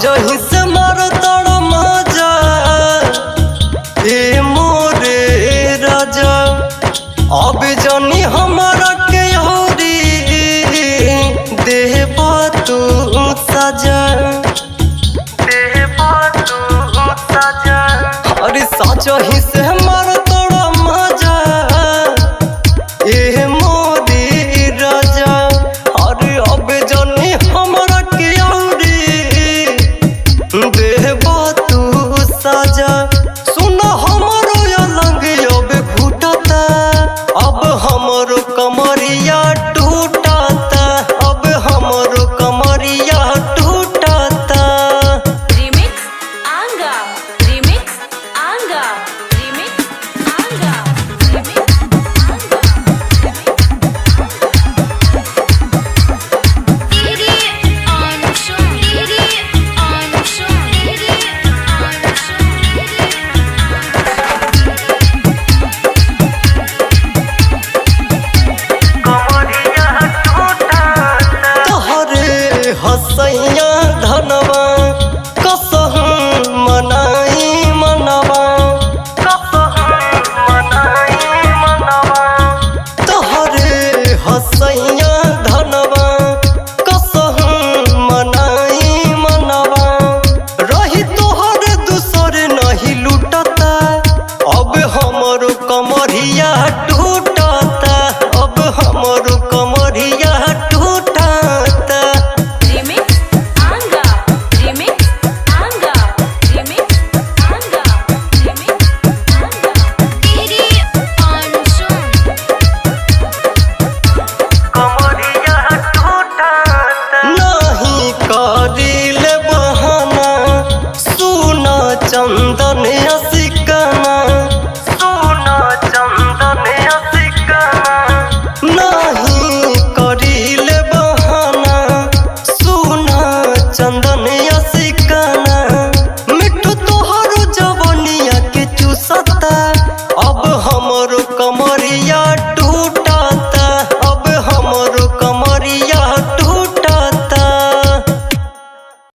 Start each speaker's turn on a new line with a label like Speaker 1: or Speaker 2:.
Speaker 1: साजही से मारो तोड़ मजा ए मोरे राजा अब जानी हमारा के होरी देबा तू सजा अरे साजही से मारो तोड़ मजा ए मोरे राजा अरे अब जानी हमारा के होरी देबा तू सजा सुनो हमरो अलंग अब घुटता अब हमरो कमरिया टूटता अब हमरो कमरिया टूटता
Speaker 2: रिमिक्स आंगा रिमिक्स आंगा रिमिक्स आंगा तेरी आंशों
Speaker 1: तोहरे हसैया